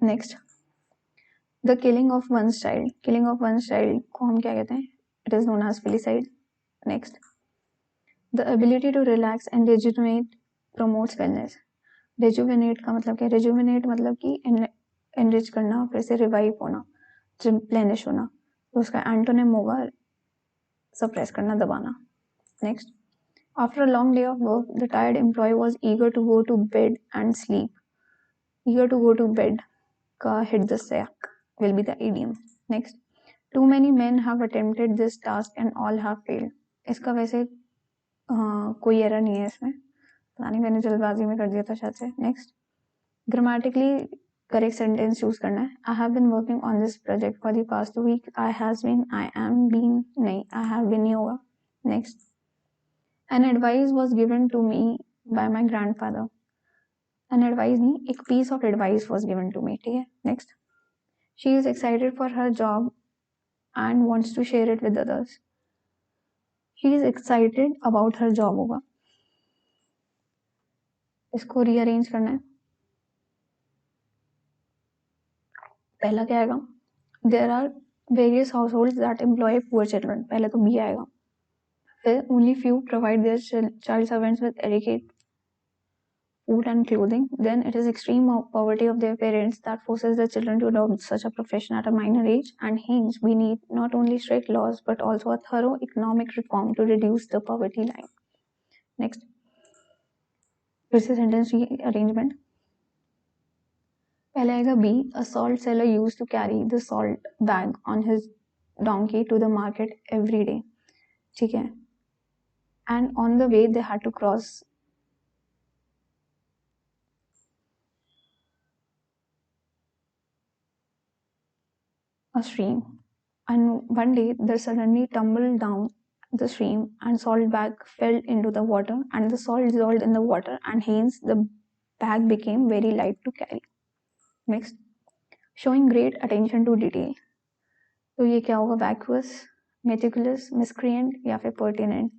Next, the killing of one's child. Killing of one's child को हम क्या कहते हैं? It is known as filicide. Next, the ability to relax and rejuvenate promotes wellness. Rejuvenate का मतलब क्या? Rejuvenate मतलब कि enrich करना, फिर से revive होना, replenish होना। तो उसका एंटोनिम होगा suppress करना, दबाना। Next, after a long day of work, the tired employee was eager to go to bed and sleep. Eager to go to bed ka hit the sack will be the idiom. Next, too many men have attempted this task and all have failed. इसका वैसे कोई error नहीं है इसमें, पता नहीं मैंने जल्दबाजी में कर दिया था शायद से। Next, grammatically correct sentence choose करना है। I have been working on this project for the past week. I has been, I am been नहीं, आई हैव बीन नहीं होगा। Next, an advice was given to me by my grandfather. An advice नहीं, एक piece of advice was given to me. ठीक है, next, she is excited for her job and wants to share it with others. She is excited about her job होगा। इसको rearrange करना है। पहला क्या आएगा? There are various households that employ poor children. पहले तो बी आएगा। फिर only few provide their child servants with adequate food and clothing. Then it is extreme poverty of their parents that forces the children to adopt such a profession at a minor age. And hence we need not only strict laws but also a thorough economic reform to reduce the poverty line. Next, फिर से sentence arrangement. पहले आएगा B, a salt seller used to carry the salt bag on his donkey to the market every day. ठीक है, and on the way they had to cross a stream, and one day there suddenly tumbled down the stream and salt bag fell into the water and the salt dissolved in the water and hence the bag became very light to carry. Next, showing great attention to detail. तो ये क्या होगा? वैक्यूअस, meticulous, miscreant या फिर pertinent.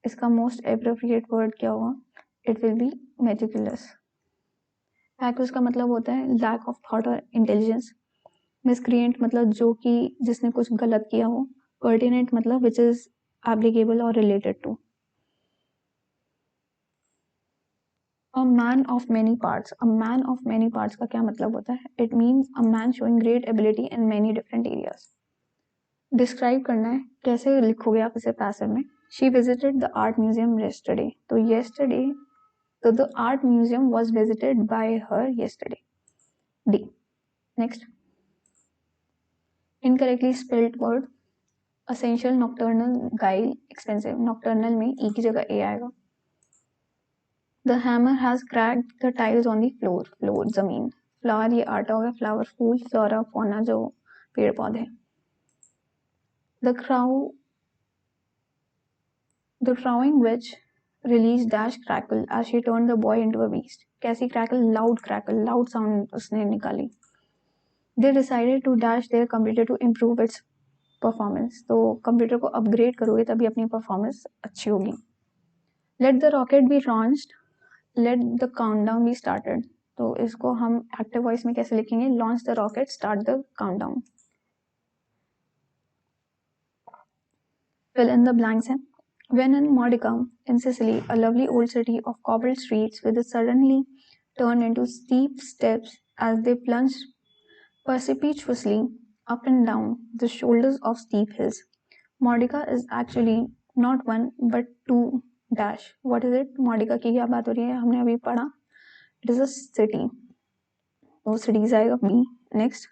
इसका most appropriate word क्या होगा? It will be meticulous. Vacuous का मतलब होता है लैक ऑफ थॉट और इंटेलिजेंस। मिसक्रिएंट मतलब जो कि जिसने कुछ गलत किया हो। पर्टिनेंट मतलब विच इज एप्लीकेबल और related to. A man of many parts. A man of many parts का क्या मतलब होता है? It means a man showing great ability in many different areas. Describe करना है, कैसे लिखोगे आप इसे पैसिव में? She visited the art museum yesterday। तो yesterday, तो the art museum was visited by her yesterday. D. Next, incorrectly spelled word, essential, nocturnal, guile, expensive। nocturnal में e की जगह a आएगा। The hammer has cracked the tiles on the floor। floor जमीन। flower ये आटा हो गया, flower फूल, flora fauna जो पेड़ पौधे। The crow The crowing witch released dash crackle as she turned the boy into a beast. कैसी crackle, loud sound उसने निकाली. They decided to dash their computer to improve its performance. तो computer को upgrade करोगे तभी अपनी performance अच्छी होगी. Let the rocket be launched. Let the countdown be started. तो इसको हम एक्टिव वॉइस में कैसे लिखेंगे? Launch the rocket, start the countdown. Fill in the blanks हैं. When in Modica, in Sicily, a lovely old city of cobbled streets with it suddenly turned into steep steps as they plunged precipitously up and down the shoulders of steep hills. Modica is actually not one but two dash. What is it? Modica की क्या बात हो रही है? हमने अभी पढ़ा. It is a city. तो cities आएगा B. Next.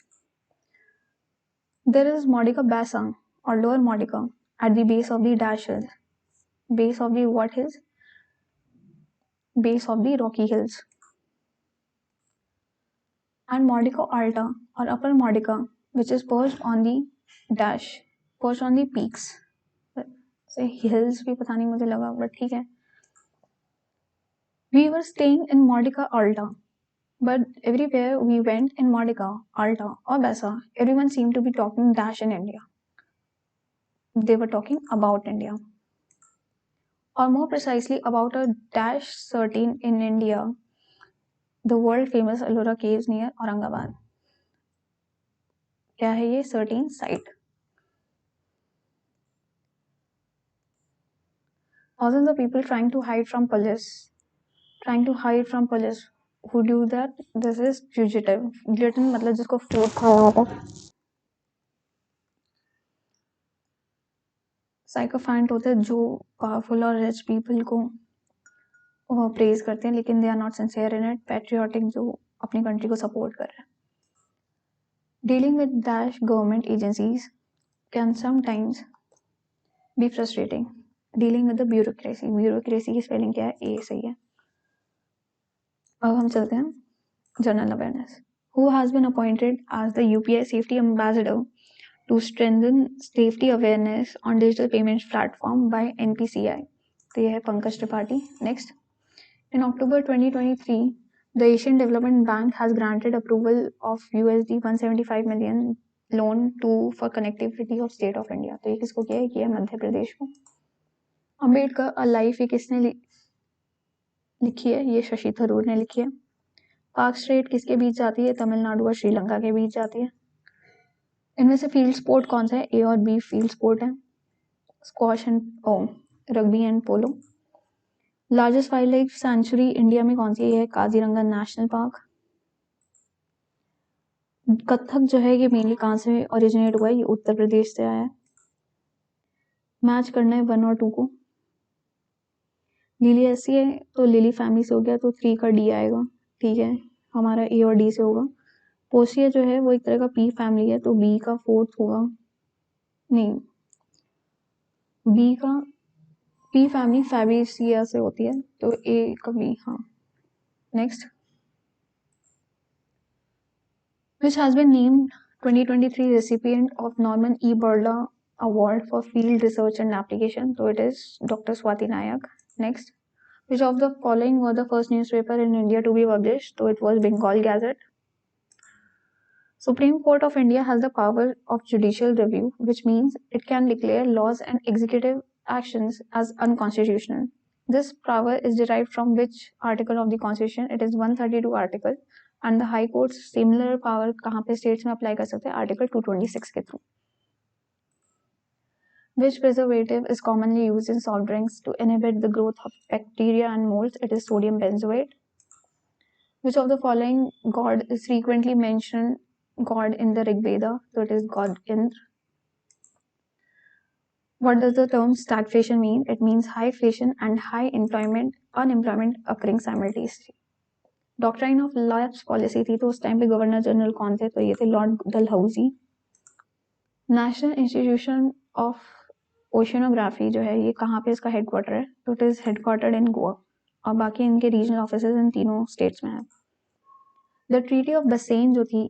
There is Modica Bassa or Lower Modica at the base of the dash hills. Base of the what hills? Base of the rocky hills. And Modica Alta or Upper Modica, which is perched on the dash, perched on the peaks. से hills भी पता नहीं मुझे लगा, but ठीक है. We were staying in Modica Alta, but everywhere we went in Modica, Alta or Bassa, everyone seemed to be talking dash in India. They were talking about India. Or more precisely about a dash certain in India, the world famous Ellora Caves near Aurangabad. क्या है ये? Certain site. Thousands of people trying to hide from police. Who do that? This is fugitive. Gluten मतलब जिसको fruit खाया होगा. Sycophant होते हैं जो powerful और rich people को वो praise करते हैं लेकिन they are not sincere in it. Patriotic जो अपनी country को support कर रहे हैं. Dealing with dash government agencies can sometimes be frustrating. Dealing with the bureaucracy. Bureaucracy की spelling क्या है? A सही है. अब हम चलते हैं general awareness. Who has been appointed as the UPI safety ambassador to strengthen safety awareness on digital payments platform by NPCI? तो ये है Pankaj Tripathi. Next. In October 2023, the Asian Development Bank has granted approval of USD 175 million loan for connectivity of State of India. तो ये किसको किया है? किया है मध्य प्रदेश को. अम्बेडकर अ लाइफ ये किसने लिखी है? ये शशि थरूर ने लिखी है. पार्क स्ट्रेट किसके बीच जाती है? तमिलनाडु और श्रीलंका के बीच जाती है. इनमें से फील्ड स्पोर्ट कौन सा है? ए और बी फील्ड स्पोर्ट है. Squash and rugby and polo. Largest wild life sanctuary India में कौन सी है? ये काजीरंगा नेशनल पार्क. कथक जो है ये मेनली कहाँ से ओरिजिनेट हुआ है? ये उत्तर प्रदेश से आया है. मैच करना है 1 और 2 को. लिली ऐसी है तो लिली फैमिली से हो गया तो 3 का डी आएगा. ठीक है, हमारा ए और डी से होगा. पोसिया जो है वो एक तरह का पी फैमिली है तो बी का 4th होगा. नहीं, बी का पी फैमिली फैबेसिया से होती है तो ए का बी. हाँ. Next. Which has been named 2023 recipient of Norman E. Burla Award for Field Research and Application. So it is Dr. Swati Nayak. Next. Which of the following were the first newspaper in India to be published? So it was Bengal Gazette. Supreme Court of India has the power of judicial review, which means it can declare laws and executive actions as unconstitutional. This power is derived from which article of the Constitution? It is 132 article. And the High Court's similar power कहाँ पे states में apply कर सकते हैं? Article 226 के through. Which preservative is commonly used in soft drinks to inhibit the growth of bacteria and molds? It is sodium benzoate. Which of the following god is frequently mentioned God in the Rig Veda? So it is God Indra. What does the term stagflation mean? It means high inflation and high unemployment occurring simultaneously. Doctrine of lapse policy थी तो उस time पे governor general कौन थे? तो ये थे Lord Dalhousie. National institution of oceanography जो है ये कहाँ पे इसका हेडक्वार्टर है? तो it is headquartered in Goa और बाकी इनके रीजनल ऑफिसेज इन तीनों स्टेट्स में है. द ट्रीटी ऑफ बसेन जो थी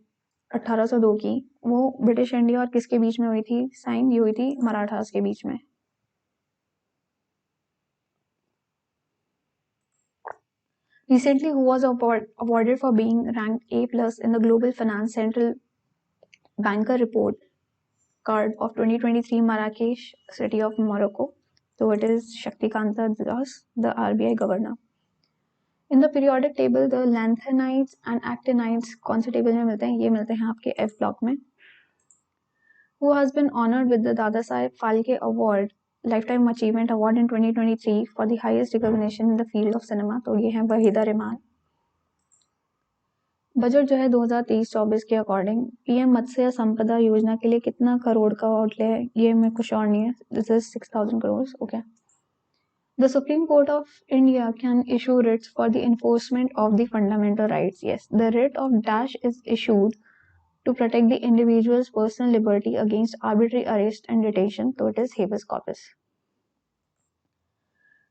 1802 की वो ब्रिटिश इंडिया और किसके बीच में हुई थी? साइन ये हुई थी मराठास के बीच में. Recently, who was awarded for being ranked A+ in the Global Finance Central Banker Report Card of 2023 Marrakesh, city of Morocco. So it is Shaktikanta Das, the RBI governor. In the periodic table, the lanthanides and actinides कौन से table में मिलते हैं? ये मिलते हैं आपके F block में. Who has been honored with the Dada Saheb Phalke Award, Lifetime Achievement Award in 2023 for the highest recognition in the field of cinema? तो ये है वहीदा रहमान. बजट जो है 2023-24 के अकॉर्डिंग पीएम मत्स्य संपदा योजना के लिए कितना करोड़ का आउटले है? ये में कुछ और नहीं है. This is 6,000 crores. Okay. The Supreme Court of India can issue writs for the enforcement of the fundamental rights. Yes, the writ of dash is issued to protect the individual's personal liberty against arbitrary arrest and detention. So it is habeas corpus.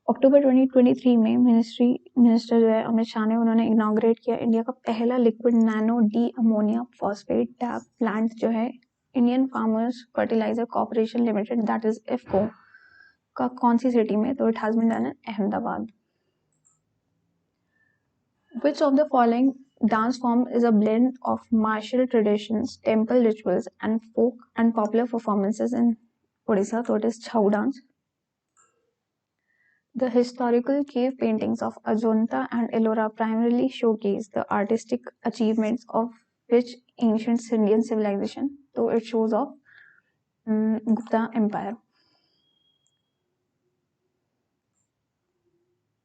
अक्टूबर 2023 में minister जो है अमित शाह ने उन्होंने inaugurate किया India का पहला liquid nano di ammonia phosphate tap plant जो है Indian farmers fertiliser corporation limited that is IFFCO का कौन सी सिटी में? तो it has been done in Ahmedabad. Which of the following dance form is a blend of martial traditions, temple rituals, and folk and popular performances in Odisha? So it is Chhau dance. The historical cave paintings of Ajanta and Ellora primarily showcase the artistic achievements of which ancient Indian civilization? So it shows off Gupta Empire.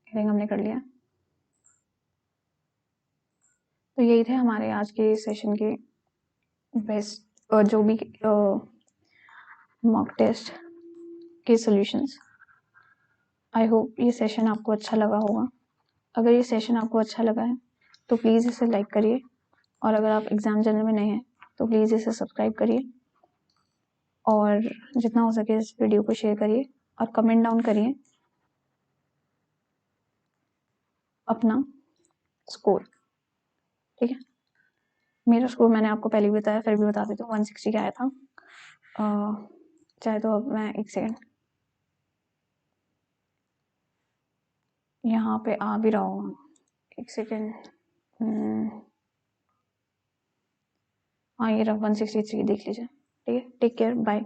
I think हमने कर लिया. तो यही थे हमारे आज के session के बेस्ट जो भी मॉक टेस्ट के सॉल्यूशंस. आई होप ये सेशन आपको अच्छा लगा होगा. अगर ये सेशन आपको अच्छा लगा है तो प्लीज़ इसे लाइक करिए और अगर आप एग्ज़ाम जर्नल में नए हैं तो प्लीज़ इसे सब्सक्राइब करिए और जितना हो सके इस वीडियो को शेयर करिए और कमेंट डाउन करिए अपना स्कोर. ठीक है. मेरा स्कोर मैंने आपको पहले भी बताया, फिर भी बता देती हूँ. 160 का आया था. चाहे तो अब मैं एक सेकेंड यहाँ पे आ भी रहा हूँ. एक सेकेंड. हाँ ये रहा 163. देख लीजिए. ठीक है. Take care. बाय.